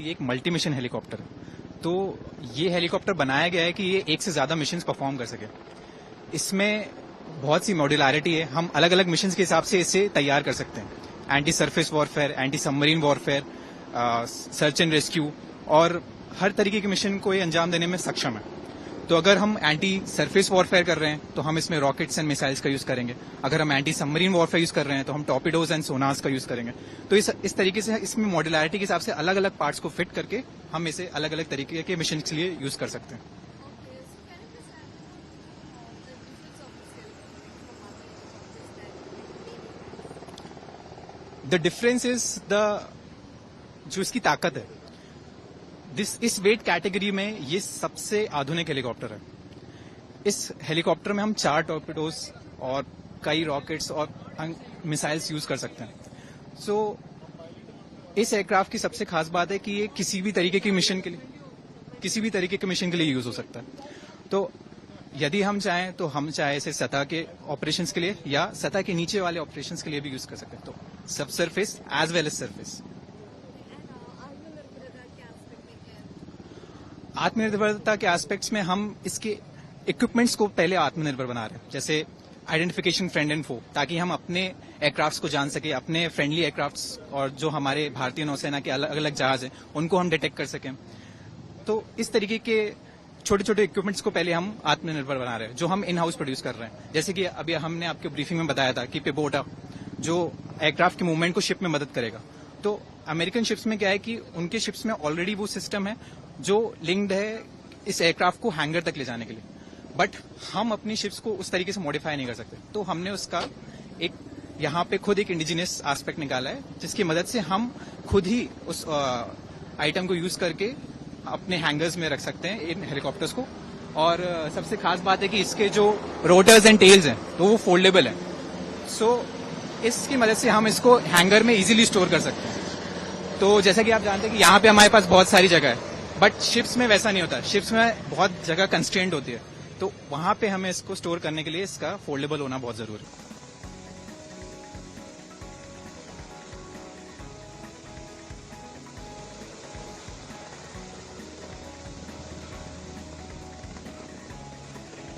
ये एक multi mission helicopter है। तो ये हेलीकॉप्टर बनाया गया है कि ये एक से ज्यादा मिशन परफॉर्म कर सके। इसमें बहुत सी मॉड्यूलरिटी है, हम अलग अलग मिशन के हिसाब से इसे तैयार कर सकते हैं। Anti surface warfare, anti submarine warfare, search and rescue और हर तरीके के मिशन को ये अंजाम देने में सक्षम है। तो अगर हम एंटी सरफेस वॉरफेयर कर रहे हैं तो हम इसमें रॉकेट्स एंड मिसाइल्स का यूज करेंगे। अगर हम एंटी सबमरीन वॉरफेयर यूज कर रहे हैं तो हम टॉर्पिडोज एंड सोनार्स का यूज करेंगे। तो इस तरीके से इसमें मॉड्यूलरिटी के हिसाब से अलग अलग पार्ट्स को फिट करके हम इसे अलग अलग तरीके के मिशन के लिए यूज कर सकते हैं। द डिफरेंस इज जो इसकी ताकत है। इस वेट कैटेगरी में ये सबसे आधुनिक हेलीकॉप्टर है। इस हेलीकॉप्टर में हम 4 टॉर्पिडोज और कई रॉकेट्स और मिसाइल्स यूज कर सकते हैं। सो इस एयरक्राफ्ट की सबसे खास बात है कि ये किसी भी तरीके के मिशन के लिए यूज हो सकता है। तो यदि हम चाहें तो हम चाहे इसे सतह के ऑपरेशंस के लिए या सतह के नीचे वाले ऑपरेशंस के लिए भी यूज कर सकते हैं। तो सब surface as well as surface. आत्मनिर्भरता के एस्पेक्ट्स में हम इसके इक्विपमेंट्स को पहले आत्मनिर्भर बना रहे हैं, जैसे आइडेंटिफिकेशन फ्रेंड एंड फो, ताकि हम अपने एयरक्राफ्ट्स को जान सके, अपने फ्रेंडली एयरक्राफ्ट्स और जो हमारे भारतीय नौसेना के अलग अलग जहाज हैं उनको हम डिटेक्ट कर सकें। तो इस तरीके के छोटे छोटे इक्विपमेंट्स को पहले हम आत्मनिर्भर बना रहे हैं, जो हम इन हाउस प्रोड्यूस कर रहे हैं। जैसे कि अभी हमने आपके ब्रीफिंग में बताया था कि पेबोटा जो एयरक्राफ्ट के मूवमेंट को शिप में मदद करेगा। तो अमेरिकन शिप्स में क्या है कि उनके शिप्स में ऑलरेडी वो सिस्टम है जो लिंक्ड है इस एयरक्राफ्ट को हैंगर तक ले जाने के लिए, बट हम अपनी शिप्स को उस तरीके से मॉडिफाई नहीं कर सकते। तो हमने उसका एक यहाँ पे खुद एक इंडिजिनियस एस्पेक्ट निकाला है, जिसकी मदद से हम खुद ही उस आइटम को यूज करके अपने हैंगर्स में रख सकते हैं इन हेलीकॉप्टर्स को। और सबसे खास बात है कि इसके जो रोटर्स एंड टेल्स हैं तो वो फोल्डेबल है। सो इसकी मदद से हम इसको हैंगर में इजीली स्टोर कर सकते हैं। तो जैसा कि आप जानते हैं कि यहाँ पे हमारे पास बहुत सारी जगह है, बट शिप्स में वैसा नहीं होता। शिप्स में बहुत जगह कंस्ट्रेंट होती है, तो वहां पे हमें इसको स्टोर करने के लिए इसका फोल्डेबल होना बहुत जरूरी है।